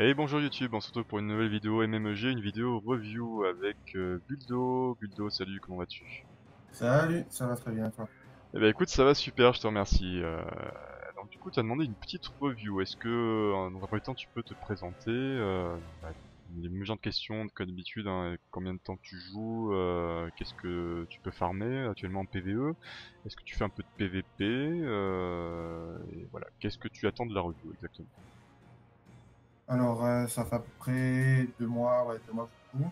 Et bonjour YouTube, on se retrouve pour une nouvelle vidéo MMEG, une vidéo review avec Buldo. Buldo, salut, comment vas-tu? Salut, ça va très bien toi. Eh ben écoute, ça va super, je te remercie. Donc du coup, tu as demandé une petite review. Est-ce que, dans un premier temps, tu peux te présenter les mêmes genres de questions comme d'habitude, hein, combien de temps tu joues, qu'est-ce que tu peux farmer actuellement en PvE, est-ce que tu fais un peu de PvP, et voilà, qu'est-ce que tu attends de la review exactement? Alors ça fait à peu près 2 mois, ouais, 2 mois que je joue.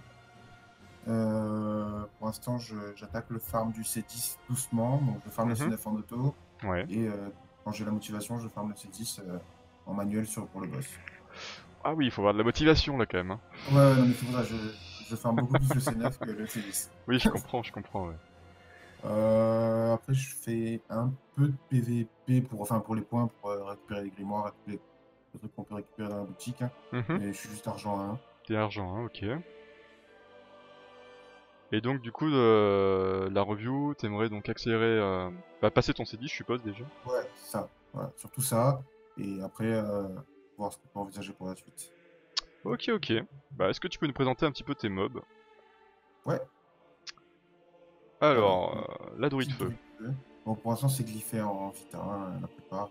Pour l'instant j'attaque le farm du C10 doucement, donc je farm le Mhm. C9 en auto Ouais. et quand j'ai la motivation je farm le C10 en manuel pour le boss. Ah oui, il faut avoir de la motivation là quand même, hein. Ouais, ouais, non mais c'est pour ça je farm beaucoup plus le C9 que le C10. Oui, je comprends, ouais. Après je fais un peu de PVP pour les points, pour récupérer les grimoires, récupérer les trucs qu'on peut récupérer dans la boutique, hein. Mhm. Mais je suis juste argent 1. T'es argent, hein, ok. Et donc du coup, la review, t'aimerais donc accélérer, passer ton C10, je suppose déjà. Ouais, ça. Voilà, surtout ça. Et après, voir ce qu'on peut envisager pour la suite. Ok, ok. Bah, est-ce que tu peux nous présenter un petit peu tes mobs? Ouais, alors, Alors, la druide petite feu. druide bleue. Bon, pour l'instant, c'est glyphé en Vita, hein, la plupart.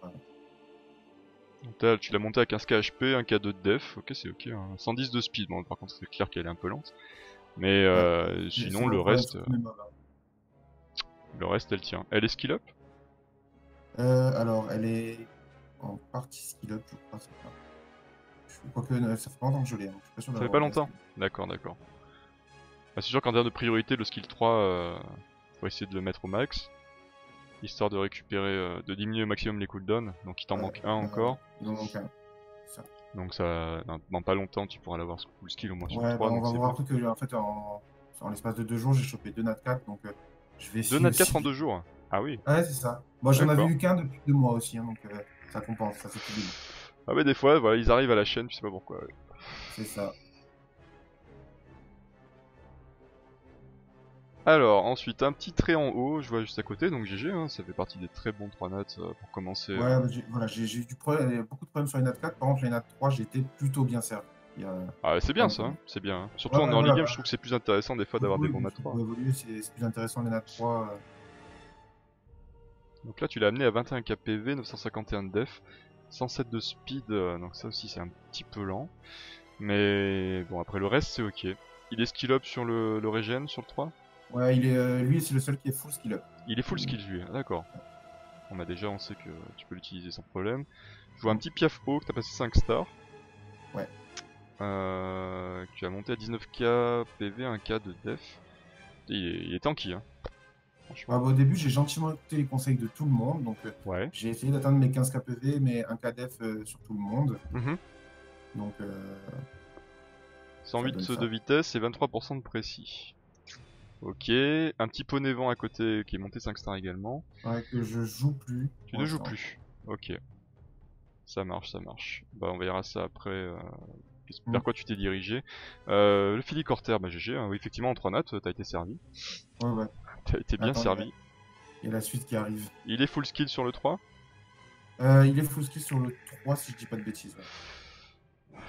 Tu l'as monté à 15k HP, 1k2 de def, ok c'est ok, hein. 110 de speed, bon par contre c'est clair qu'elle est un peu lente. Mais Ouais, c'est sinon mon le problème reste, sur tous mes mobs, hein. elle tient. Elle est skill up? Alors, elle est en partie skill up, je crois. C'est pas. Quoique, ça fait pas longtemps que je l'ai, hein, je suis pas sûr Ça fait d'avoir pas bien longtemps? skill. D'accord, d'accord. Bah, c'est sûr qu'en termes de priorité, le skill 3, faut essayer de le mettre au max. Histoire de récupérer, de diminuer au maximum les cooldowns, donc il t'en Ouais, manque un encore. il en manque un. Ça. Donc ça, dans pas longtemps tu pourras l'avoir full skill au moins sur le Ouais, bah, 3, on donc va c'est voir un bien. truc que, en fait, en l'espace de 2 jours, j'ai chopé 2 Nat 4, donc je vais 2 essayer nat aussi 4 en de. 2 jours? Ah oui, Ouais, c'est ça. Moi, j'en avais d'accord. eu qu'un depuis 2 mois aussi, hein, donc ça compense, ça s'équilibre. Ah mais des fois, voilà, ils arrivent à la chaîne, je sais pas pourquoi. Ouais. C'est ça. Alors, ensuite, un petit trait en haut, je vois juste à côté, donc GG, hein, ça fait partie des très bons 3 nats pour commencer. Ouais, bah, voilà, j'ai eu beaucoup de problèmes sur les Nat 4. Par contre, les Nat 3, j'ai été plutôt bien servi. Il y a Ah c'est pas bien de ça, hein, problème. c'est bien, hein. Ouais, Surtout en ouais, early voilà, game, je bah, trouve que c'est plus intéressant des fois d'avoir des oui, bons et nat puis 3. pour évoluer, c'est plus intéressant les Nat 3. Donc là, tu l'as amené à 21 kpv, 951 de def, 107 de speed, donc ça aussi c'est un petit peu lent. Mais bon, après le reste c'est ok. Il est skill up sur le regen, sur le 3? Ouais, lui, c'est le seul qui est full skill up. Il est full skill lui, hein, d'accord. On a déjà, on sait que tu peux l'utiliser sans problème. Je vois un Mm. petit Piaf haut que t'as passé 5 stars. Ouais. Tu as monté à 19k PV, 1k de def. Il est tanky, hein, Ouais, franchement. bah, au début, j'ai gentiment écouté les conseils de tout le monde. Donc, Ouais. j'ai essayé d'atteindre mes 15 KPV, mais un KDF sur tout le monde. Mhm. Donc, ça donne 108 de ça. vitesse et 23% de précis. Ok, un petit poney vent à côté qui est monté 5 stars également. Ouais, que je joue plus Tu pour ne joues l'instant. plus. Ok, ça marche, ça marche. Bah on verra ça après. Mm. Vers quoi tu t'es dirigé. Le filicorter, bah GG, hein, oui, effectivement en 3 nats, t'as été servi. Ouais, ouais. T'as été bien Attends, servi. il y a la suite qui arrive. Il est full skill sur le 3. Il est full skill sur le 3 si je dis pas de bêtises. Ouais.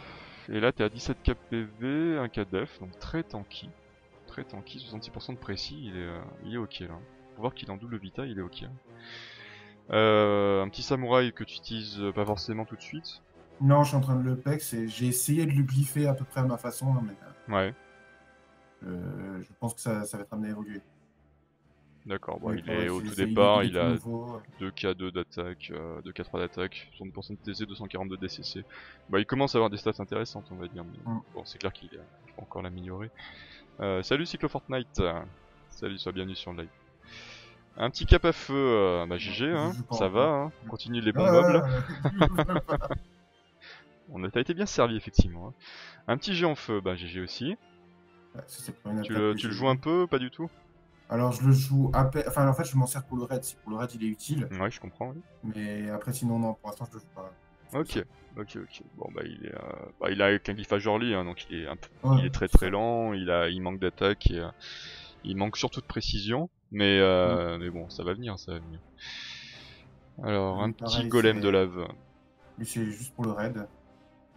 Et là t'es à 17k PV, 1k def, donc très tanky. Très tanky, 66% de précis, il est ok là. Faut voir qu'il en double vita, il est ok. Un petit samouraï que tu utilises pas forcément tout de suite. Non, je suis en train de le pex et j'ai essayé de le glypher à peu près à ma façon, hein, mais Ouais, je pense que ça va être amené à évoluer. d'accord, bon, Mais il pour est au tout il départ, est il tout a nouveau. 2k2 d'attaque, 2k3 d'attaque, 70% de TC, 242 de DCC. Bah il commence à avoir des stats intéressantes on va dire, mais Mm. bon c'est clair qu'il faut encore l'améliorer. Salut Cyclo Fortnite, salut, sois bienvenue sur le live. Un petit cap à feu, bah Ouais, GG je hein, joue pas ça va, encore. hein, continue les bons mobs là. Ah, T'as été bien servi effectivement, hein. Un petit jet en feu, bah GG aussi. ouais, ça, c'est pour une Tu attaque le, que tu le j'ai joues un eue. peu, pas du tout? Alors, je le joue à peine. Enfin, en fait, je m'en sers pour le raid. Si pour le raid, il est utile. Ouais, je comprends, oui. Mais après, sinon, non, pour l'instant, je le joue pas. Ok, ok. Bon bah il a qu'un glyphage early, hein, donc Ouais, il est très c'est très ça. lent, il manque d'attaque et il manque surtout de précision, Mm. mais bon, ça va venir, ça va venir. Alors un Lui, petit pareil, golem de lave. lui, c'est juste pour le raid.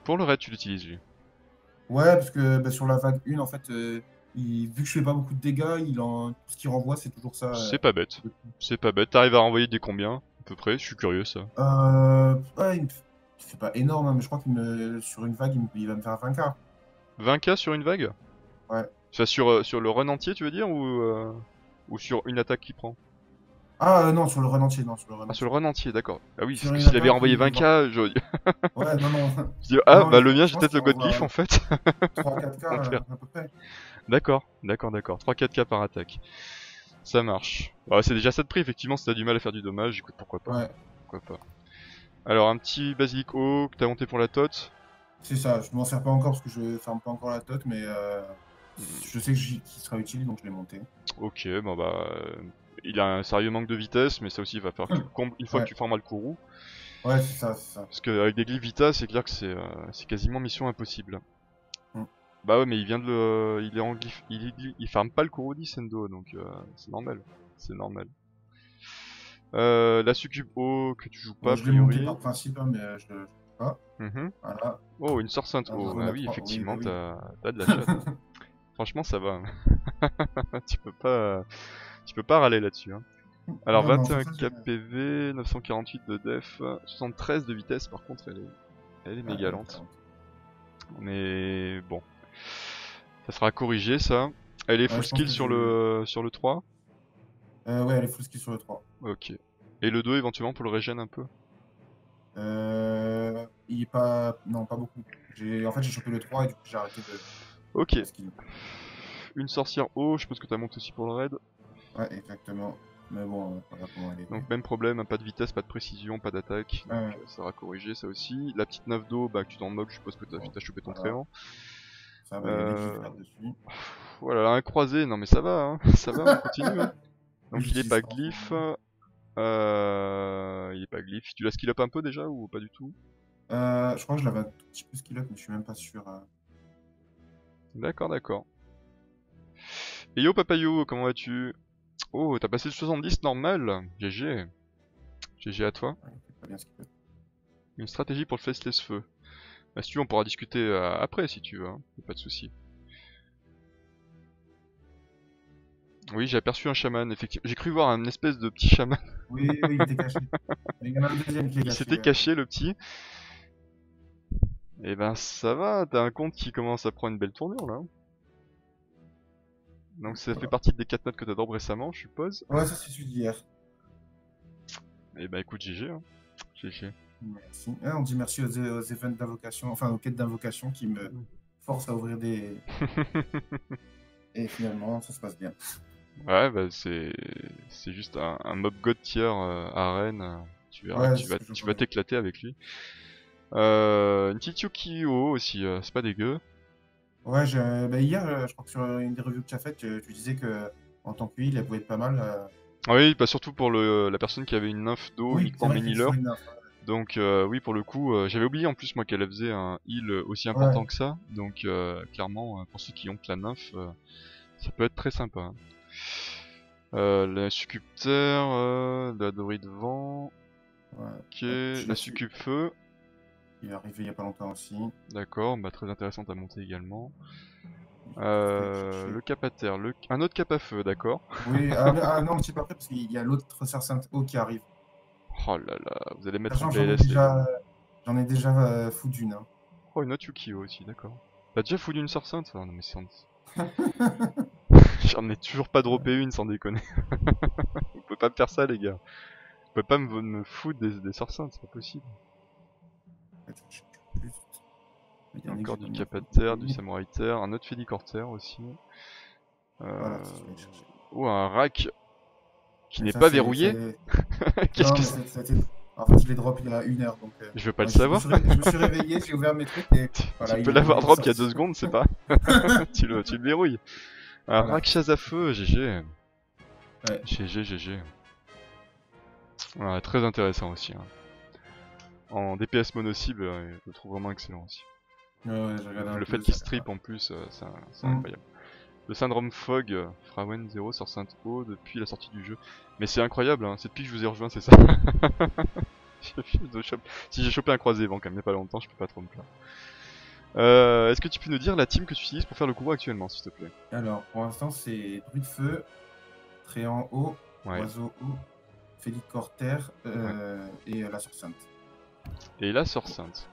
Pour le raid, tu l'utilises lui. Ouais, parce que bah, sur la vague 1, en fait, vu que je fais pas beaucoup de dégâts, tout ce qu'il renvoie, c'est toujours ça. C'est pas bête. C'est pas bête. T'arrives à renvoyer des combien, à peu près? Je suis curieux, ça. Ouais, c'est pas énorme, hein, mais je crois sur une vague, il va me faire 20K. 20K sur une vague? Ouais. Enfin, sur le run entier, tu veux dire, ou sur une attaque qui prend? Ah non, sur le run entier, non, sur le run Ah, sur le entier. run entier, d'accord. Ah oui, parce Sur que une s'il avait attaque, renvoyé 20K, je Ouais, non, non. dis, ah, Non, bah le mien, je j'ai pense peut-être qu'il le god renvoie glyph en fait. 3-4K Mon frère. à peu près. D'accord, d'accord, d'accord. 3-4K par attaque. Ça marche. Bah, c'est déjà ça de prix, effectivement, si t'as du mal à faire du dommage, écoute, pourquoi pas. Ouais, Pourquoi pas. Alors, un petit Basilic O que t'as monté pour la tot. c'est ça. Je m'en sers pas encore parce que je ferme pas encore la tot, mais Hmm, je sais qu'il sera utile, donc je l'ai monté. ok, bon bah... il a un sérieux manque de vitesse, mais ça aussi, il va falloir que tu le combles une fois que Ouais, tu formes le Kourou. ouais, c'est ça, c'est ça. Parce qu'avec des glyphes Vita, c'est clair que c'est quasiment mission impossible. Mm. Bah ouais, mais il vient de le... Il est en glyphe... il farme pas le Kurudi Sendo, donc c'est normal. C'est normal. La succube O que tu joues pas Bon, a je l'ai monté priori. par principe, hein, mais je le joue pas. Mhm. Voilà. Oh, une Sort Sainte Un O. dragon Ah à oui, 3. Oui, bah effectivement, oui. t'as de la chatte. Franchement, ça va. tu peux pas... Tu peux pas râler là-dessus. Hein. Alors, Non, non, sur 21 ça, j'ai rien. KPV, 948 de def, 73 de vitesse, par contre, elle est Ouais, méga lente. Mais bon, ça sera corrigé ça. Elle est ouais, full je pense skill que sur le 3. ouais, elle est full skill sur le 3. Ok. Et le 2 éventuellement pour le régène un peu. Il est pas. Non, pas beaucoup. En fait, j'ai chopé le 3 et du coup, j'ai arrêté Ok. de skill. Une sorcière haut, je suppose que t'as monté aussi pour le raid. Ouais, exactement. Mais bon, voilà comment elle est. Donc même problème, hein, pas de vitesse, pas de précision, pas d'attaque. Donc Ouais, ça sera corrigé ça aussi. La petite 9 d'eau, bah que tu t'en moques, je suppose que bon, t'as chopé ton voilà. tréant. Ça, bah, il y a des glyphes Euh... là-dessus. Voilà, un croisé, non mais ça va, hein. Ça va, on continue. Hein. Oui, Donc il est j'utilise pas pas en ce glyphe. moment. Il est pas glyphe. Tu l'as skill up un peu déjà ou pas du tout? Je crois que je l'avais un tout petit peu skill up, mais je suis même pas sûr. D'accord, d'accord. Et yo Papayo, comment vas-tu? Oh, t'as passé le 70 normal. GG. GG à toi. Ouais, il fait pas bien skill up. Une stratégie pour le faceless feu. Bah, si tu veux, on pourra discuter après si tu veux, hein. Y a pas de souci. Oui, j'ai aperçu un chaman, effectivement. J'ai cru voir un espèce de petit chaman. Oui, oui, il était caché. Il y en a un deuxième qui est Il caché. s'était caché, le petit. Et ben ça va, t'as un compte qui commence à prendre une belle tournure là. Donc ça fait Voilà. partie des 4 notes que t'adores récemment, je suppose. Ouais, ça c'est celui d'hier. Et bah écoute, GG, hein. GG. Merci. Ah, on dit merci aux events d'invocation, enfin aux quêtes d'invocation qui me forcent à ouvrir des. Et finalement, ça se passe bien. Ouais, bah c'est juste un mob god tier à Rennes. Tu verras, Ouais, c'est ce que je tu vas connais. t'éclater avec lui. Une petite Yukio aussi, c'est pas dégueu. Ouais, bah, hier, je crois que sur une des revues que tu as faites, tu disais que en tant que heal, elle pouvait être pas mal. Ah oui, pas surtout pour la personne qui avait une nymphe d'eau Oui, c'est uniquement vrai qu'il y a main healer. toujours une info. Donc oui, pour le coup, j'avais oublié en plus moi qu'elle faisait un heal aussi important Ouais, que ça. Donc clairement, pour ceux qui ont que la nymphe, ça peut être très sympa. Hein. La succubterre, la dorée de vent, ouais. ok, Hop, je la l'ai su. succube feu, Il est arrivé il y a pas longtemps aussi. d'accord, bah très intéressante à monter également. Je vais le chercher. Le cap à terre, un autre cap à feu, d'accord. Oui, non, mais c'est pas prêt parce qu'il y a l'autre Sœur Sainte eau qui arrive. Oh là là, vous allez mettre en Sachant que PLS les gars. j'en ai déjà foutu d'une. Hein. Oh, une autre Yukio aussi, d'accord. T'as déjà foutu une sœur sainte? Ah, non mais j'en ai toujours pas droppé une sans déconner. Vous pouvez pas me faire ça les gars. Vous pouvez pas me foutre des sœurs saintes, c'est pas possible. Attends, je cherche juste le dernier que Encore j'ai du donné. cap à terre, du samouraï terre, un autre Félicorter aussi. Voilà, Euh... c'est ce que je vais chercher. Oh, un rack qui Mais n'est ça, pas verrouillé. Qu'est-ce non, que mais c'est? en fait, je l'ai drop il y a 1 heure. Donc, Je veux pas le ouais, savoir. je me suis réveillé, j'ai ouvert mes trucs et Tu voilà, peux il l'avoir est drop il y a sorti. 2 secondes, c'est pas. Tu le verrouilles. Un Voilà. rack chasse à feu, GG. Ouais. GG, GG. Ouais, très intéressant aussi. Hein. En DPS mono-cible, je le trouve vraiment excellent aussi. Ouais, j'ai regardé un Le peu, fait qu'il ça a strip l'air. en plus, c'est Hmm. incroyable. Le syndrome Fog, Frawen 0 sur Sainte-O depuis la sortie du jeu. Mais c'est incroyable, hein. C'est depuis que je vous ai rejoint, c'est ça. Si j'ai chopé un croisé vent quand même il y a pas longtemps, je peux pas trop me plaindre. Est-ce que tu peux nous dire la team que tu utilises pour faire le combo actuellement, s'il te plaît? Alors, pour l'instant, c'est Druide Feu, Tréant haut, Ouais, Oiseau haut, Félicore terre ouais. et la Soeur Sainte. Et la sœur sainte.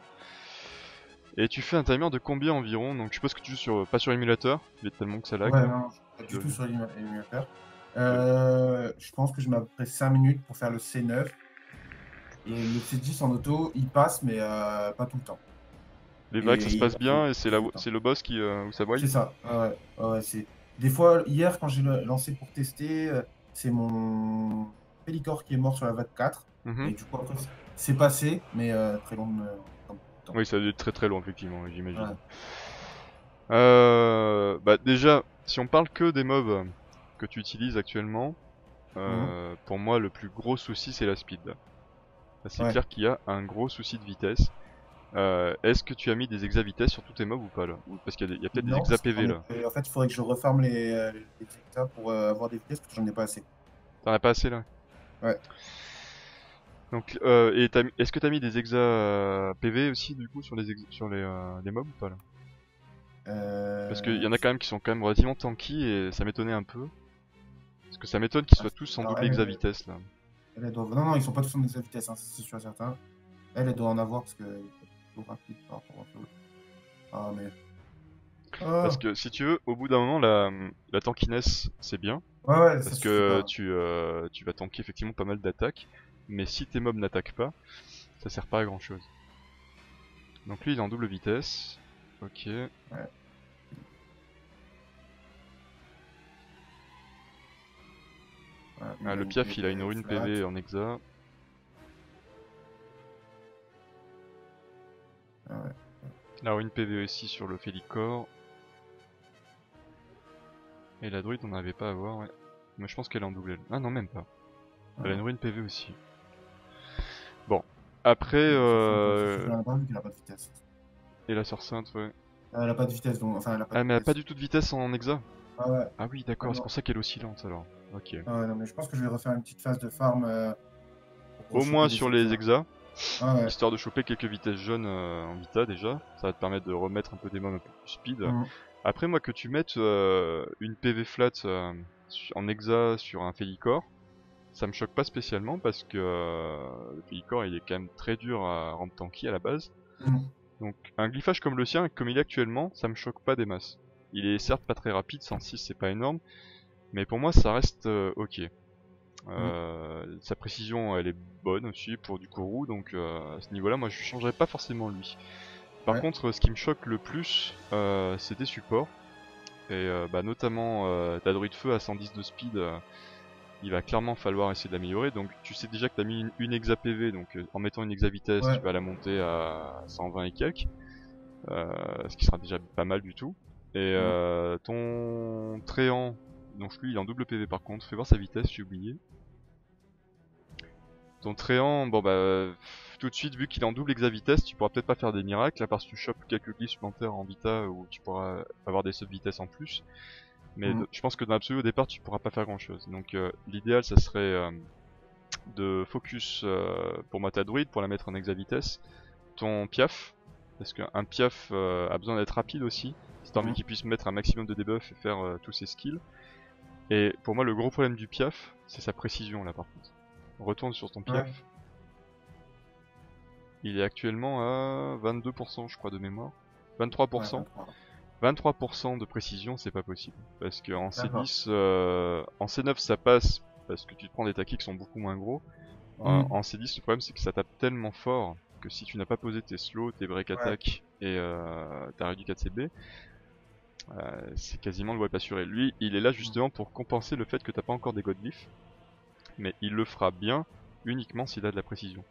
Et tu fais un timer de combien environ? Donc je suppose que tu joues sur, pas sur émulateur, il est tellement que ça lag Ouais, là. non, je suis pas Tu du dois tout bien. sur l'émulateur. Tu dois- Je pense que je mets à peu près 5 minutes pour faire le C9. Et le C10 en auto, il passe, mais pas tout le temps. Les vagues ça Et se il passe passe le bien et plus de temps. c'est le boss qui où ça boille? C'est ça. Ouais, c'est... Des fois, hier, quand j'ai lancé pour tester, c'est mon Pélicore qui est mort sur la vague 4. Mhm. Et du coup, après, c'est passé, mais très long temps. Oui, ça doit être très très long effectivement, oui, j'imagine. Ouais. Bah déjà, si on parle que des mobs que tu utilises actuellement, Mhm. pour moi le plus gros souci c'est la speed. Là, c'est Ouais. clair qu'il y a un gros souci de vitesse. Est-ce que tu as mis des exa vitesse sur tous tes mobs ou pas là? Parce qu'il y a peut-être des Non, exa parce que PV là. en fait, il faudrait que je refarme les hectares pour avoir des vitesses, parce que j'en ai pas assez. T'en as pas assez là? Ouais. Donc, est-ce que t'as mis des exa PV aussi du coup sur les mobs ou pas là? Parce qu'il y en a quand même qui sont quand même relativement tanky et ça m'étonnait un peu. Parce que ça m'étonne qu'ils soient tous en Alors, double exa vitesse là. elle doit... Non, non, ils sont pas tous en sa vitesse, hein, c'est sûr et certain. Elle doit en avoir parce que c'est plutôt rapide par rapport à l'autre. Ah, mais. Parce Ah. que si tu veux, au bout d'un moment, la tankiness c'est bien. Ouais, ça Parce suffit que pas. tu vas tanker effectivement pas mal d'attaques. Mais si tes mobs n'attaquent pas, ça sert pas à grand chose. Donc lui il est en double vitesse. Ok. Ouais, ouais, Ah, il a le une piaf il a une PV rune flat. PV en exa. Ah ouais. La rune PV aussi sur le Félicor. Et la druide on n'arrivait pas à voir, ouais. Mais je pense qu'elle est en double L. Ah non, même pas. Ah Elle a une non. rune PV aussi. Bon. Après, La Soeur Sainte, ça suffit à pas vu qu'elle a pas de vitesse. et la sœur sainte, ouais. Elle a pas de vitesse, donc. Enfin, elle a pas de Ah, mais elle a pas vitesse. du tout de vitesse en exa? Ah ouais. Ah oui, Ah d'accord, c'est non. pour ça qu'elle est oscillante alors. Ok. Ah ouais, non, mais je pense que je vais refaire une petite phase de farm pour Au moins rechoper des sur les hectares. exas, Ah ouais. histoire de choper quelques vitesses jaunes en vita déjà. Ça va te permettre de remettre un peu des mobs un peu plus speed. Mhm. Après, moi, que tu mettes une PV flat en exa sur un Félicor, ça me choque pas spécialement parce que le Félicor il est quand même très dur à rendre tanky à la base. Mhm. Donc un glyphage comme le sien, comme il est actuellement, ça me choque pas des masses. Il est certes pas très rapide, 106 c'est pas énorme, mais pour moi ça reste ok. Mhm. Sa précision elle est bonne aussi pour du Kourou, donc à ce niveau là moi je changerais pas forcément lui. Par Ouais. contre ce qui me choque le plus c'est des supports, et bah, notamment ta druide feu à 110 de speed, il va clairement falloir essayer de l'améliorer. Donc tu sais déjà que tu as mis une exa PV, donc en mettant une exa vitesse tu Ouais. vas la monter à 120 et quelques, ce qui sera déjà pas mal du tout. Et Mhm. ton Tréant, donc lui il est en double PV par contre, fais voir sa vitesse, j'ai oublié. Ton Tréant, bon bah tout de suite vu qu'il est en double exa vitesse, tu pourras peut-être pas faire des miracles, à part si tu chopes quelques glyphes supplémentaires en vita où tu pourras avoir des sub vitesse en plus. Mais Mhm. je pense que dans l'absolu au départ tu pourras pas faire grand chose. Donc l'idéal ça serait de focus pour moi ta druide pour la mettre en exa vitesse, ton piaf, parce qu'un piaf a besoin d'être rapide aussi, si t'as envie Mhm. qu'il puisse mettre un maximum de debuff et faire tous ses skills. Et pour moi le gros problème du piaf, c'est sa précision là par contre. On retourne sur ton piaf, Ouais. il est actuellement à 22% je crois de mémoire. Ouais, 23%. 23. 23% de précision c'est pas possible. Parce qu'en D'accord. C10, en C9 ça passe parce que tu te prends des taquis qui sont beaucoup moins gros. Mhm. En C10, le problème c'est que ça tape tellement fort que si tu n'as pas posé tes slows, tes break Ouais. attack et ta réduit 4CB, c'est quasiment le wipe assuré. Lui, il est là Mhm. justement pour compenser le fait que t'as pas encore des godglyphs, mais il le fera bien uniquement s'il a de la précision.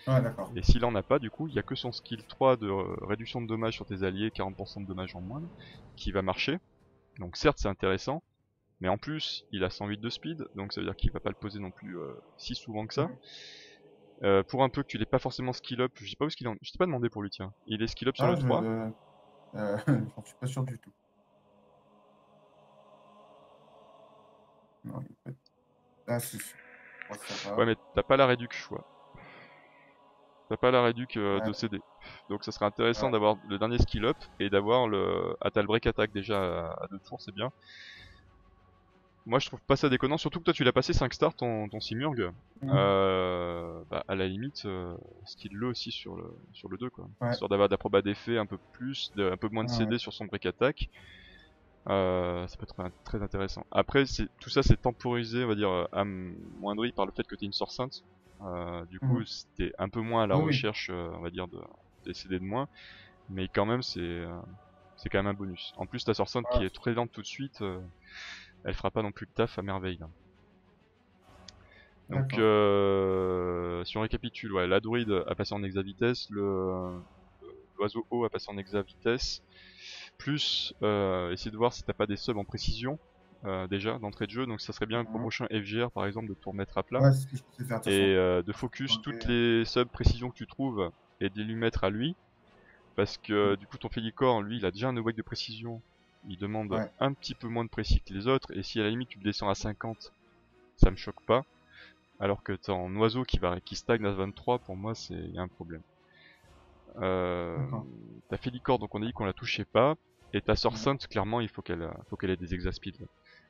Ouais, d'accord. Et s'il en a pas, du coup, il y a que son skill 3 de réduction de dommages sur tes alliés, 40% de dommages en moins, qui va marcher. Donc certes c'est intéressant, mais en plus il a 108 de speed, donc ça veut dire qu'il va pas le poser non plus si souvent que ça. Mhm. Pour un peu que tu l'aies pas forcément skill up, je sais pas où est-ce qu'il en... Je t'ai pas demandé pour lui, tiens. Il est skill up sur Ah, le 3. j'en suis pas sûr du tout. Non, il peut... Ah, si. Je crois que ça Ouais, va. mais t'as pas la réduc, je vois. T'as pas la réduc Ouais, de CD. Donc ça serait intéressant ouais. d'avoir le dernier skill up et d'avoir le... Ah, t'as le break attack déjà à 2 tours, c'est bien. Moi je trouve pas ça déconnant, surtout que toi tu l'as passé 5 stars ton Simurg. Mhm. Bah, à la limite, skill le aussi sur le 2 quoi. Ouais. Histoire d'avoir d'approba d'effet un peu plus, un peu moins de Ouais. CD sur son break attack. Ça peut être très intéressant. Après, tout ça c'est temporisé, on va dire, amoindri par le fait que t'es une sort sainte. Du coup, Mhm. c'était un peu moins à la Oui, oui. recherche, on va dire, des CD de moins. Mais quand même, c'est quand même un bonus. En plus, ta sort sainte qui Ouais, est très lente tout de suite, elle fera pas non plus le taf à merveille, là. Donc, d'accord. si on récapitule, ouais, la druide a passé en exa vitesse, l'oiseau haut a passé en exa vitesse, plus essayer de voir si t'as pas des subs en précision déjà d'entrée de jeu, donc ça serait bien pour le Mhm. prochain FGR par exemple de tout remettre à plat Ouais, c'est ce que je pensais faire de toute et façon. de Faut tout focus toutes enlever. les subs précisions que tu trouves et de les lui mettre à lui, parce que Mhm. du coup ton Félicore lui il a déjà un awake de précision, il demande Ouais. un petit peu moins de précis que les autres, et si à la limite tu le descends à 50, ça me choque pas, alors que ton oiseau qui stagne à 23, pour moi c'est y a un problème. Euh, D'accord. Ta Félicore, donc on a dit qu'on la touchait pas, et ta Sœur Mhm. Sainte clairement il faut qu'elle ait des exaspeed.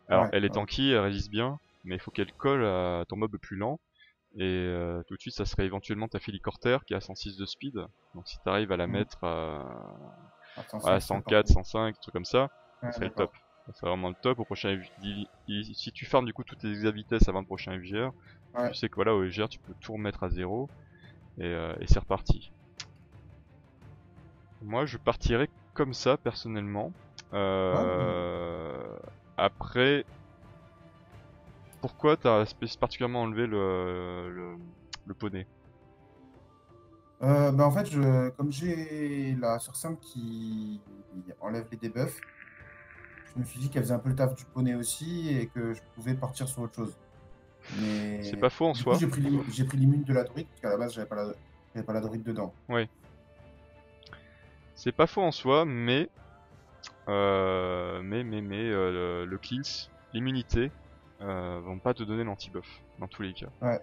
Alors Ouais. elle est Ouais. tanky, elle résiste bien, mais il faut qu'elle colle à ton mob le plus lent. Et tout de suite, ça serait éventuellement ta Félicorter qui a 106 de speed. Donc si t'arrives à la Mhm. mettre À à 105, ce serait 104, parfait. 105, truc comme ça Ouais, serait le top. d'accord. Ça serait vraiment le top au prochain si tu farmes du coup toutes les vitesses avant le prochain FGR, tu Ouais. sais que voilà, au FGR tu peux tout remettre à zéro et c'est reparti. Moi je partirais comme ça personnellement. Ouais. Euh... Après, pourquoi t'as particulièrement enlevé le poney? Bah en fait, comme j'ai la sur 5 qui enlève les debuffs, je me suis dit qu'elle faisait un peu le taf du poney aussi et que je pouvais partir sur autre chose. C'est Mais pas faux en du coup, soi. j'ai pris l'immune de la druide, parce qu'à la base, j'avais pas la druide dedans. Ouais. C'est pas faux en soi, le cleanse, l'immunité, vont pas te donner l'anti-buff dans tous les cas. Ouais,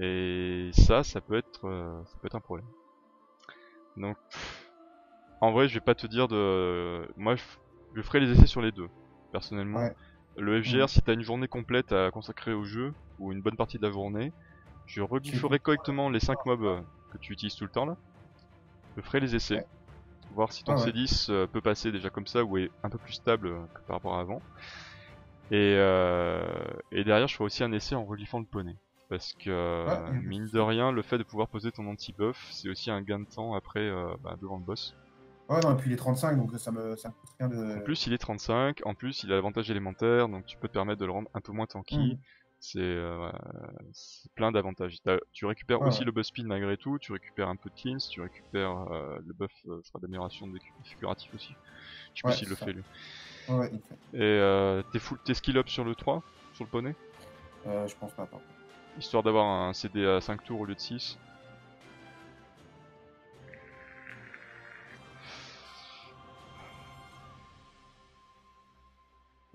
Et ça peut être un problème. Donc, en vrai, je vais pas te dire de, moi, je ferai les essais sur les deux, personnellement. ouais. Le FGR, Mhm. si t'as une journée complète à consacrer au jeu ou une bonne partie de la journée, je Je fais regrifferai tout. correctement les 5 mobs que tu utilises tout le temps là. Je ferai les essais, Ouais, voir si ton ouais, ouais. C10 peut passer déjà comme ça ou est un peu plus stable que par rapport à avant. Et derrière, je ferai aussi un essai en reliefant le poney. Parce que, Ouais, il y a pas de mine de souci. rien, le fait de pouvoir poser ton anti-buff, c'est aussi un gain de temps après devant le boss. Ouais, non, et puis il est 35, donc ça me coûte rien En de. plus, il est 35, en plus, il a l'avantage élémentaire, donc tu peux te permettre de le rendre un peu moins tanky. Mhm. Ouais, c'est plein d'avantages. Tu récupères Ouais, aussi ouais. le buff speed malgré tout, tu récupères un peu de cleanse, tu récupères le buff je crois, d'amélioration figuratif aussi. Je sais plus Ouais, s'il le c'est fait ça. lui. Ouais, ouais, il fait. Et t'es skill up sur le 3, sur le poney, Je pense pas, par contre. histoire d'avoir un CD à 5 tours au lieu de 6.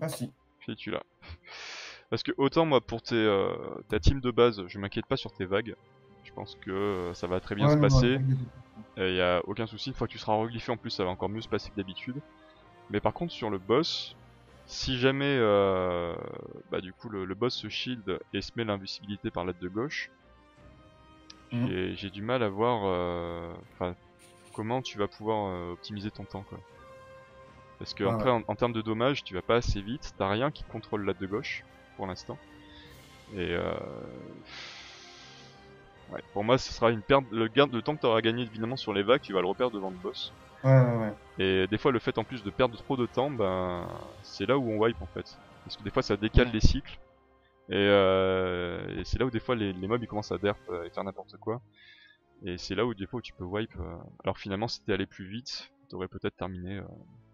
Ah, si. Si tu l'as. Parce que autant moi pour ta team de base, je m'inquiète pas sur tes vagues. Je pense que ça va très bien Ouais, se non, non, passer. il y a des- Il y a aucun souci. Une fois que tu seras reglyphé en plus, ça va encore mieux se passer que d'habitude. Mais par contre sur le boss, si jamais du coup le boss se shield et se met l'invisibilité par l'aide de gauche, Mhm. j'ai du mal à voir comment tu vas pouvoir optimiser ton temps quoi. Parce que Ouais, après ouais. en termes de dommages, tu vas pas assez vite, t'as rien qui contrôle l'aide de gauche pour l'instant. Et ouais, pour moi, ce sera une perte. Le temps que tu auras gagné évidemment sur les vagues, tu vas le reperdre devant le boss. Ouais, ouais, ouais. Et des fois, le fait en plus de perdre trop de temps, ben, c'est là où on wipe en fait. Parce que des fois, ça décale Mhm. les cycles. Et c'est là où des fois les mobs ils commencent à derp et faire n'importe quoi. Et c'est là où des fois où tu peux wipe. Alors finalement, si t'es allé plus vite, t'aurais peut-être terminé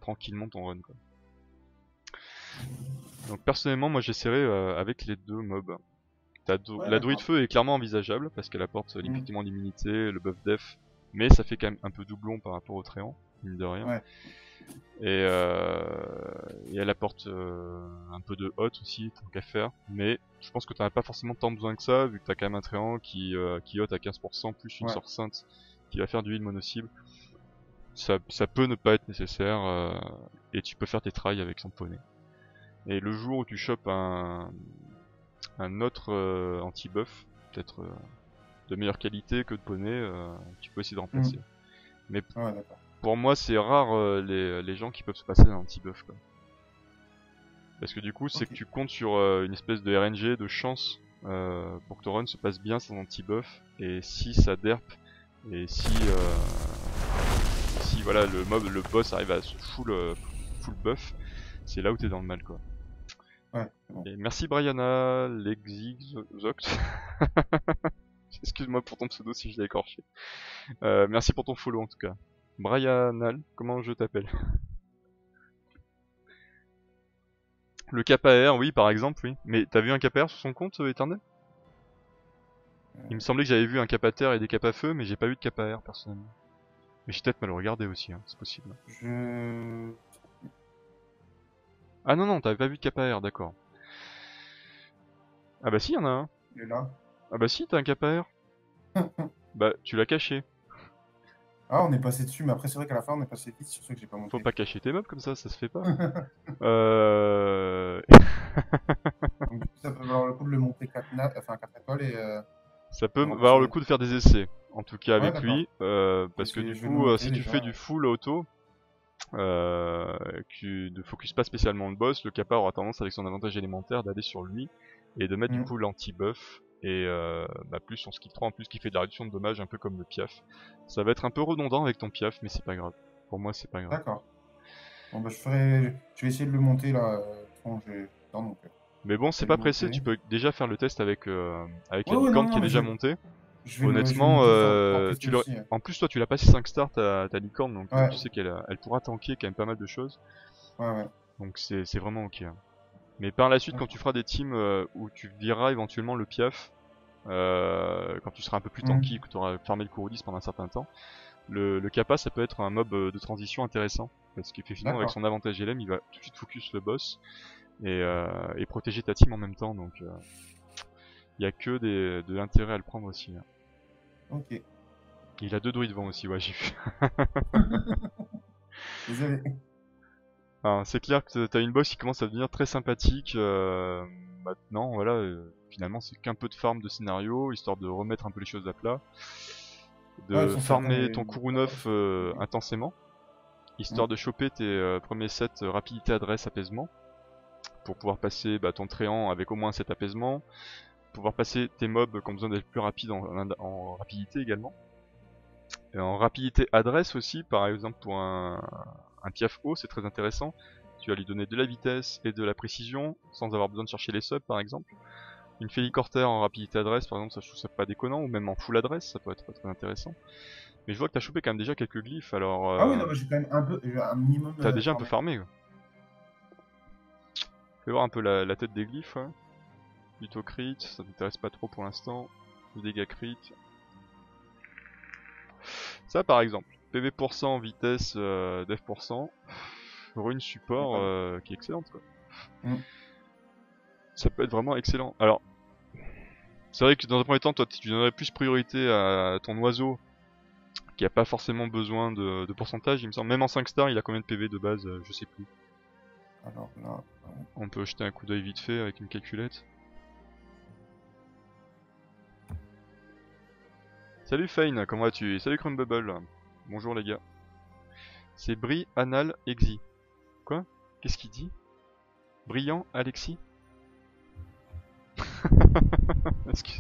tranquillement ton run quoi. Donc personnellement, moi j'essaierai avec les deux mobs. Ouais, La druide d'accord. feu est clairement envisageable parce qu'elle apporte Mhm. effectivement l'immunité, le buff def, mais ça fait quand même un peu doublon par rapport au tréant, mine de rien. Ouais. Et elle apporte un peu de hot aussi, tant qu'à faire. Mais je pense que t'en as pas forcément tant besoin que ça, vu que t'as quand même un tréant qui hot à 15%, plus une Ouais. sorte sainte qui va faire du heal mono-cible. Ça peut ne pas être nécessaire, et tu peux faire tes trails avec son poney. Et le jour où tu chopes un autre anti-buff, peut-être de meilleure qualité que de poney, tu peux essayer de remplacer. Mm. Mais Ouais, d'accord. pour moi, c'est rare les gens qui peuvent se passer d'un anti-buff, quoi. Parce que du coup, c'est que Ok. tu comptes sur une espèce de RNG, de chance, pour que ton run se passe bien sans anti-buff. Et si ça derp, et si voilà, le boss arrive à se full buff, c'est là où t'es dans le mal, quoi. Ouais, c'est bon. Et merci Brianna, Lexizoct. Excuse-moi pour ton pseudo si je l'ai écorché. Merci pour ton follow en tout cas. Brianal, comment je t'appelle? Le KPR, oui, par exemple, oui. Mais t'as vu un KPR sur son compte, Éternel? Il me semblait que j'avais vu un cap à terre et des caps à feu, mais j'ai pas vu de cap à air personnellement. Mais j'ai peut-être mal regardé aussi, hein, c'est possible. Je... Ah non, non, t'avais pas vu de cap à air, d'accord. Ah bah si, y'en a un. Il est là. Ah bah si, t'as un cap à air. Bah, tu l'as caché. Ah, on est passé dessus, mais après, c'est vrai qu'à la fin, on est passé vite sur ceux que j'ai pas Faut monté. pas cacher tes mobs comme ça se fait pas. Donc, du coup, ça peut valoir le coup de le monter 4 étoiles Ça peut et valoir remplacer le les... coup de faire des essais, en tout cas Ouais, avec d'accord. lui, parce que du Je vais le coup, monter si tu fais déjà. du full auto, tu ne focus pas spécialement le boss, le kappa aura tendance avec son avantage élémentaire d'aller sur lui et de mettre du Mm. coup l'anti-buff et bah, plus son skill 3 en plus qui fait de la réduction de dommages un peu comme le piaf. Ça va être un peu redondant avec ton piaf mais c'est pas grave. Pour moi c'est pas grave. D'accord. Bon, bah, je vais essayer de le monter là. Quand j'ai le temps, donc Mais bon je c'est vais le pas pressé, monter. tu peux déjà faire le test avec la Ouais, ouais, non, licorne qui non, est mais déjà montée. je vais le Honnêtement, monter pour tester aussi. en plus toi tu l'as pas 5 stars ta licorne donc tu Ouais, sais qu'elle pourra tanker quand même pas mal de choses. ouais, ouais. Donc c'est vraiment ok, hein. Mais par la suite, quand tu D'accord. feras des teams où tu vireras éventuellement le piaf, quand tu seras un peu plus Mm. tanky, que tu auras farmé le Kouroulis pendant un certain temps, le Kappa ça peut être un mob de transition intéressant. Parce qu'effectivement, avec D'accord. son avantage LM, il va tout de suite focus le boss et protéger ta team en même temps. Donc il y a que de l'intérêt à le prendre aussi, hein. Ok. Il a 2 druides vent aussi, ouais, j'ai vu. Désolé. Enfin, c'est clair que t'as une boss qui commence à devenir très sympathique. Maintenant, voilà, finalement, c'est qu'un peu de farm de scénario, histoire de remettre un peu les choses à plat, Ouais, de de toute façon, certains, farmer ton ils Kourou adorent 9 ça. intensément, histoire Mm. de choper tes premiers sets rapidité, adresse, apaisement, pour pouvoir passer bah, ton tréant avec au moins cet apaisement, pouvoir passer tes mobs qui ont besoin d'être plus rapides en rapidité également. Et en rapidité adresse aussi, par exemple pour un piaf haut, c'est très intéressant. Tu vas lui donner de la vitesse et de la précision sans avoir besoin de chercher les subs par exemple. Une Félicorter en rapidité adresse par exemple, ça je trouve ça pas déconnant, ou même en full adresse, ça peut être très intéressant. Mais je vois que t'as chopé quand même déjà quelques glyphes, alors Ah oui, non, bah, j'ai quand même un minimum t'as déjà un peu formé. farmé, quoi. Fais voir un peu la tête des glyphes, ouais. Plutôt crit, ça t'intéresse pas trop pour l'instant. Le dégât crit. Ça par exemple, PV%, vitesse, def%, rune support Ouais. qui est excellente quoi. Mm. Ça peut être vraiment excellent. Alors, c'est vrai que dans un premier temps, toi, tu donnerais plus priorité à ton oiseau, qui a pas forcément besoin de pourcentage, il me semble. Même en 5 stars, il a combien de PV de base, je sais plus. Alors là, On peut jeter un coup d'œil vite fait avec une calculette. Salut Fane, comment vas-tu? Salut Crumbubble. Bonjour les gars. C'est Bri Anal Exi. Quoi? Qu'est-ce qu'il dit? Brillant Alexis? Est-ce que-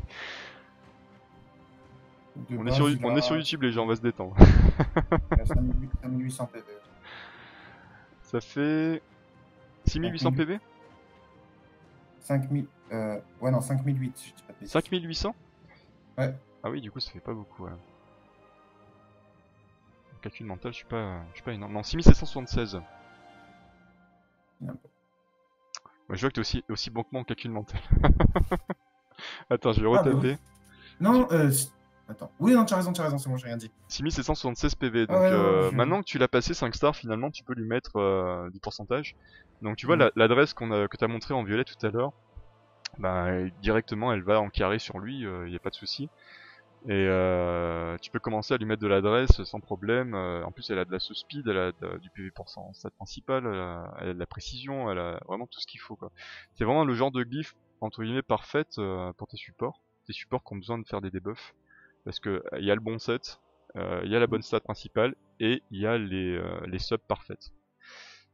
de On est sur, base, il on est sur a YouTube les gens, on va se détendre. 5800 PV. Ça fait 6800 5000, PV? 5000, ouais, non, 5008, je dis pas de bêtises. 5800? Ouais, Ah oui, du coup ça fait pas beaucoup, ouais. Calcul mental, je suis pas énorme. Non, 6776. il y a un peu. Ouais, je vois que t'es aussi bon que moi en calcul mental. Attends, je vais Ah, bah oui. retaper. Tu- Non, Attends. Oui, non, tu as raison, c'est bon, j'ai rien dit. 6776 PV, Ah donc ouais, ouais, maintenant que tu l'as passé 5 stars, finalement tu peux lui mettre du pourcentage. Donc tu vois Mhm. l'adresse que t'as montré en violet tout à l'heure, bah directement elle va en carré sur lui, y a pas de souci. Et tu peux commencer à lui mettre de l'adresse sans problème. En plus elle a de la speed, elle a du PV pour son stat principal, elle a de la précision, elle a vraiment tout ce qu'il faut quoi. C'est vraiment le genre de glyphe entre guillemets parfaite pour tes supports. Tes supports qui ont besoin de faire des debuffs. Parce que il y a le bon set, il y a la bonne stat principale et il y a les subs parfaites.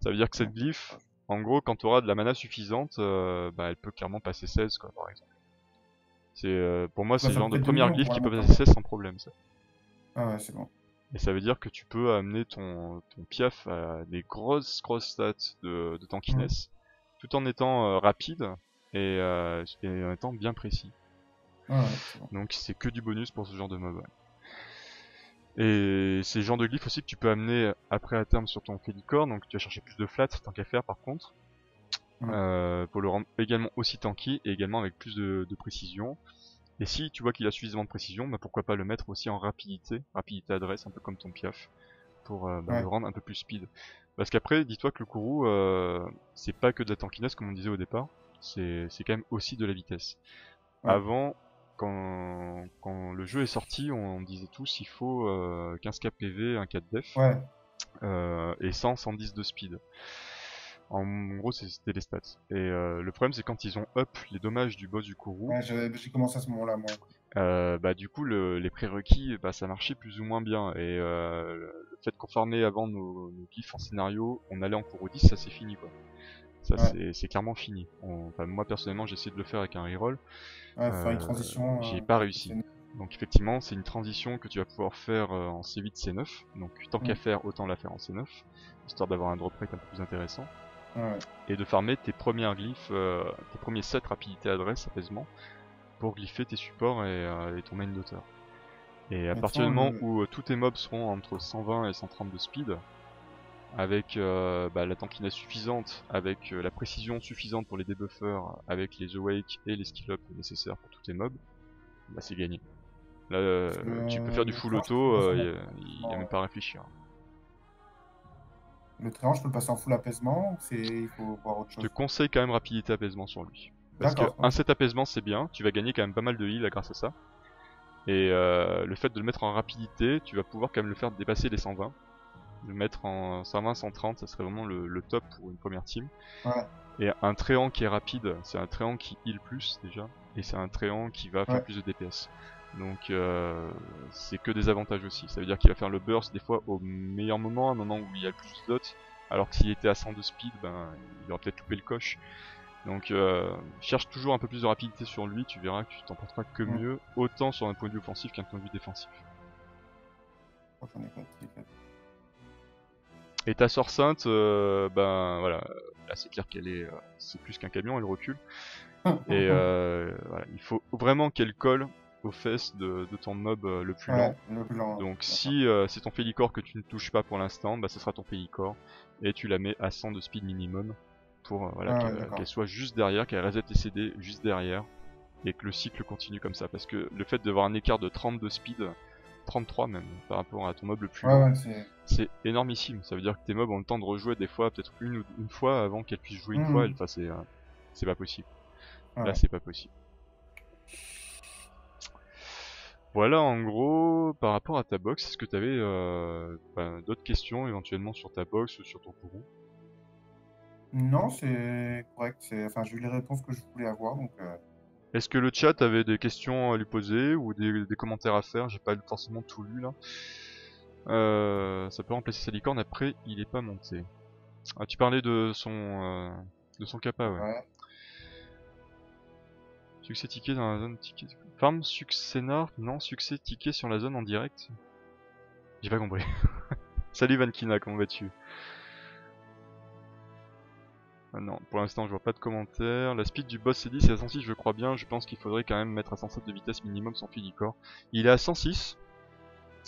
Ça veut dire que cette Ok. glyphe, en gros, quand tu auras de la mana suffisante, bah, elle peut clairement passer 16 quoi, par exemple. Pour moi, Bah, c'est le ça genre de peut être 2 première millions glyphe pour la qui peut monter en passer gamme. 16 sans problème. Ça. Ah ouais, c'est bon. Et ça veut dire que tu peux amener ton piaf à des grosses stats de Mhm. tankiness, tout en étant rapide et en étant bien précis. Ah ouais, c'est bon. Donc c'est que du bonus pour ce genre de mob. Ouais. Et c'est le genre de glyphe aussi que tu peux amener après à terme sur ton Félicore, donc tu vas chercher plus de flat tant qu'à faire par contre, Mhm. pour le rendre également aussi tanky et également avec plus de précision. Et si tu vois qu'il a suffisamment de précision, bah pourquoi pas le mettre aussi en rapidité adresse, un peu comme ton piaf, pour le Ouais, rendre un peu plus speed. Parce qu'après, dis-toi que le Kourou, c'est pas que de la tankiness comme on disait au départ, c'est quand même aussi de la vitesse. ouais, Avant, quand le jeu est sorti, on disait tous il faut 15k PV, un 4 def, ouais. et 110 de speed. En gros, c'était les stats. Et le problème, c'est quand ils ont up les dommages du boss du Kourou, Ouais, j'ai commencé à ce moment-là, moi. bah du coup, les prérequis, bah ça marchait plus ou moins bien. Et le fait qu'on farmait avant nos glyphes en scénario, on allait en Kourou 10, ça c'est fini quoi. Ça Ouais, c'est clairement fini. Enfin, moi personnellement, j'ai essayé de le faire avec un reroll. ouais, faut faire une transition J'ai pas avec le réussi. CNF. Donc effectivement, c'est une transition que tu vas pouvoir faire en C8, C9. Donc tant qu'à Mhm. faire, autant la faire en C9, histoire d'avoir un drop rate un peu plus intéressant. Ouais, Et de farmer tes premières glyphes, tes premiers sets rapidité adresse apaisement pour glypher tes supports et ton main d'auteur. Et à mais de toute partir du façon, moment où tous tes mobs seront entre 120 et 130 de speed, avec la tankiness suffisante, avec la précision suffisante pour les debuffers, avec les awake et les skill up nécessaires pour tous tes mobs, bah c'est gagné. Là, parce que tu peux faire du le full tréant, je peux le auto, passer en y a apaisement. même pas à réfléchir. Le tréant, je peux le passer en full apaisement ou il faut voir autre Je te chose? conseille quand même rapidité apaisement sur lui. Parce que D'accord, un ok. set apaisement c'est bien, tu vas gagner quand même pas mal de heal grâce à ça. Et le fait de le mettre en rapidité, tu vas pouvoir quand même le faire dépasser les 120. Le mettre en 120, 130, ça serait vraiment le top pour une première team. Ouais, Et un tréant qui est rapide, c'est un tréant qui heal plus déjà, et c'est un tréant qui va faire ouais, plus de DPS. Donc c'est que des avantages aussi. Ça veut dire qu'il va faire le burst des fois au meilleur moment, un moment où il y a le plus de dots, alors que s'il était à 100 de speed, ben il aurait peut-être loupé le coche. Donc cherche toujours un peu plus de rapidité sur lui, tu verras que tu t'en porteras que hmm. mieux, autant sur un point de vue offensif qu'un point de vue défensif. Je crois que j'en ai pas de Et ta sœur sainte, ben voilà, là c'est clair qu'elle est, c'est plus qu'un camion, elle recule. Et voilà, il faut vraiment qu'elle colle aux fesses de ton mob le plus lent. Ouais, le plus lent, Donc d'accord. si c'est ton Félicore que tu ne touches pas pour l'instant, bah ce sera ton Félicore. Et tu la mets à 100 de speed minimum pour voilà, Ah ouais, d'accord. qu'elle soit juste derrière, qu'elle reset les CD juste derrière. Et que le cycle continue comme ça. Parce que le fait d'avoir un écart de 30 de speed, 33 même, par rapport à ton mob le plus Ouais, lent, ouais, c'est. c'est énormissime. Ça veut dire que tes mobs ont le temps de rejouer des fois, peut-être une fois avant qu'elle puisse jouer une fois. Hmm. Enfin, c'est pas possible. Là, Ouais. c'est pas possible. Voilà en gros par rapport à ta box, est-ce que tu avais d'autres questions éventuellement sur ta box ou sur ton courroux? Non, c'est correct. Enfin, j'ai eu les réponses que je voulais avoir, donc Est-ce que le chat avait des questions à lui poser ou des commentaires à faire? J'ai pas forcément tout lu là. Ça peut remplacer sa licorne, après il est pas monté. Ah, tu parlais de son kappa, ouais. ouais. Succès ticket dans la zone ticket. Farm succès nord, non, succès ticket sur la zone en direct. J'ai pas compris. Salut Vankina, comment vas-tu? Ah non, pour l'instant je vois pas de commentaires. La speed du boss C10 c'est à 106, je crois bien. Je pense qu'il faudrait quand même mettre à 107 de vitesse minimum son Félicore. Il est à 106.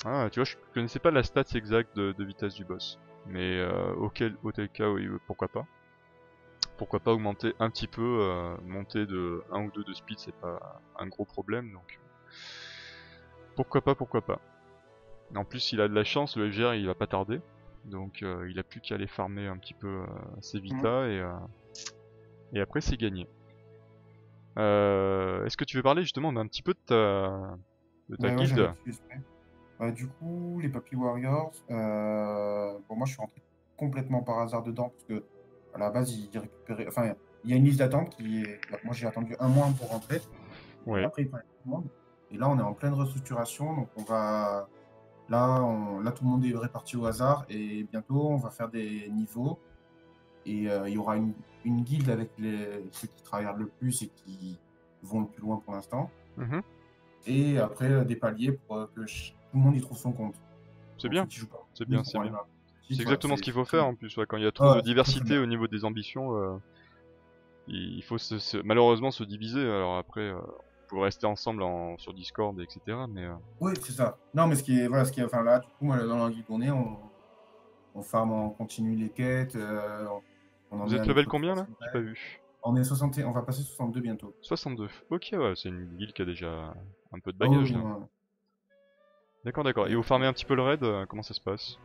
Ah, tu vois, je connaissais pas la stats exacte de vitesse du boss. Mais auquel cas, oui, pourquoi pas. Pourquoi pas augmenter un petit peu, monter de 1 ou 2 de speed, c'est pas un gros problème. Donc pourquoi pas, pourquoi pas. En plus, il a de la chance, le FGR il va pas tarder. Donc il a plus qu'à aller farmer un petit peu ses Vita et après c'est gagné. Est-ce que tu veux parler justement un petit peu de ta Ouais, j'avais guilde? tout exprès. Du coup, les Papy Warriors, bon, moi je suis rentré complètement par hasard dedans parce que à la base, ils récupéraient. Enfin, il y a une liste d'attente qui est. Moi j'ai attendu un mois pour rentrer et Ouais. après ils prenaient tout le monde. Et là, on est en pleine restructuration, donc on va. Là, tout le monde est réparti au hasard et bientôt on va faire des niveaux et il y aura une guilde avec ceux qui travaillent le plus et qui vont le plus loin pour l'instant. Mhm. Et après, des paliers pour que tout le monde y trouve son compte. C'est Donc ceux bien, qui jouent pas c'est ils bien, c'est pourront aller bien. dans la C'est compétition. Voilà, exactement ce qu'il faut très faire bien. en plus, ouais, quand il y a trop Ouais, de c'est très très diversité bien. au niveau des ambitions, il faut malheureusement se diviser. Alors après, on peut rester ensemble sur Discord, etc. Mais Oui, c'est ça. Non, mais voilà, enfin là, du coup, moi, dans la guilde qu'on est, on farm, on continue les quêtes, on en vous est à êtes level notre combien là? troisième J'ai pas rêve. vu. On va passer 62 bientôt. 62. Ok, ouais, c'est une guilde qui a déjà un peu de Ah oui, bagage oui, là. non. D'accord, d'accord. Et Et, vous farmez un petit peu le raid, comment ça se passe?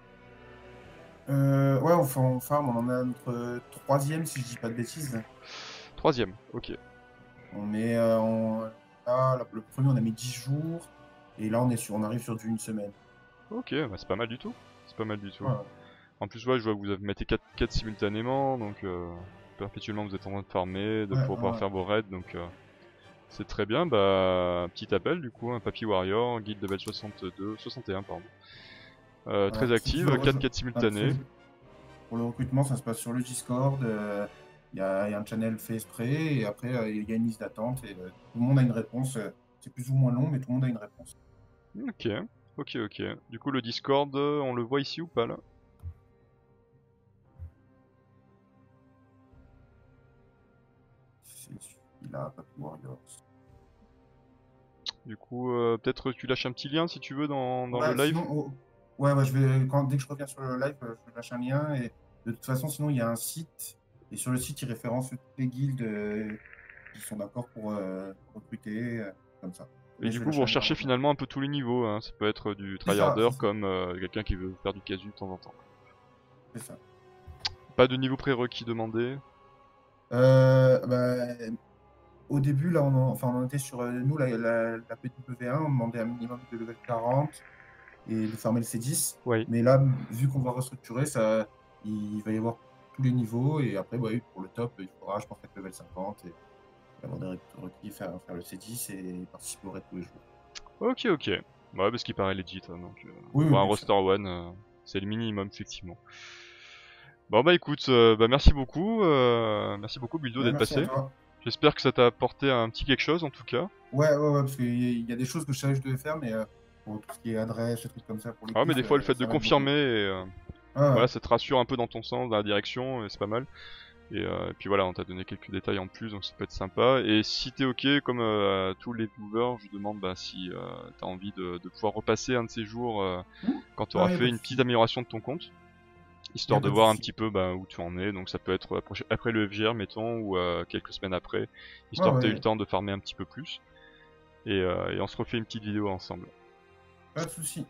ouais, on farm, on en a notre troisième, si je dis pas de bêtises. Troisième, ok. On est, le premier, on a mis 10 jours, et là, on arrive sur du une semaine. Ok, bah c'est pas mal du tout. C'est pas mal du tout. Voilà. En plus, ouais, je vois que vous avez mettez 4 quêtes simultanément, donc perpétuellement vous êtes en train de farmer, de Ouais, pouvoir ouais. faire vos raids, donc c'est très bien. Bah, petit appel du coup, un Papy Warrior, guilde de level 62, 61, pardon. Voilà. Très Si tu veux active, 4 rejoindre, quêtes simultanées. pour le recrutement, ça se passe sur le Discord. Il y a un channel fait exprès, et après, il y a une liste d'attente, et tout le monde a une réponse. C'est plus ou moins long, mais tout le monde a une réponse. Ok, ok, ok. Du coup, le Discord, on le voit ici ou pas là? C'est celui-là, Papy Warriors. Du coup, peut-être tu lâches un petit lien si tu veux dans le Ouais, live. sinon, ouais, dès que je reviens sur le live, je lâche un lien. Et de toute façon, sinon, il y a un site. Et sur le site, il référence toutes les guildes qui sont d'accord pour recruter, comme ça. Et Mais du je vais coup, vous lâcher un lien. recherchez finalement un peu tous les niveaux, hein. Ça peut être du C'est ça, tryharder c'est ça. comme quelqu'un qui veut faire du casu de temps en temps. C'est ça. Pas de niveau prérequis demandé. Bah, au début, là, on en était sur nous, la PW1, on demandait un minimum de level 40 et de farmer le C10. Oui. Mais là, vu qu'on va restructurer, il va y avoir tous les niveaux. Et après, ouais, pour le top, il faudra, je pense, être level 50 et avoir des requis, faire le C10 et participer au raid tous les jours. Ok, ok. Ouais, parce qu'il paraît legit, hein, donc Oui, oui, pour un bien sûr. roster one, c'est le minimum effectivement. Bon bah écoute, bah merci beaucoup Bildo Ouais, d'être merci à passé. toi. J'espère que ça t'a apporté un petit quelque chose en tout cas. Ouais, ouais, ouais, parce qu'il y a des choses que je savais que je devais faire, mais pour tout ce qui est adresse, des trucs comme ça, pour les Ah mais quiz, des fois le fait de ça m'aide beaucoup. confirmer, Ah, voilà, ouais. ça te rassure un peu dans ton sens, dans la direction, et c'est pas mal. Et puis voilà, on t'a donné quelques détails en plus, donc ça peut être sympa. Et si t'es ok, comme à tous les viewers, je demande bah, si t'as envie de pouvoir repasser un de ces jours quand Ah, t'auras il n'y a fait pas de une petite souci. amélioration de ton compte, Il n'y histoire a de pas de voir un souci. petit peu bah, où tu en es. Donc ça peut être après le FGR, mettons, ou quelques semaines après, Ouais, histoire que t'aies eu le ouais, temps de farmer un petit peu plus. Et on se refait une petite vidéo ensemble. pas de souci.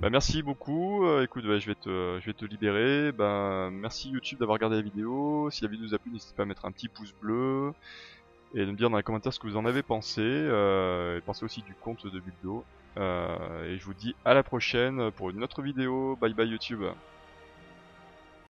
Bah merci beaucoup, écoute, bah, je vais te libérer. Bah, merci YouTube d'avoir regardé la vidéo. Si la vidéo vous a plu, n'hésitez pas à mettre un petit pouce bleu et de me dire dans les commentaires ce que vous en avez pensé. Et pensez aussi du compte de Buldo. Et je vous dis à la prochaine pour une autre vidéo. Bye bye YouTube.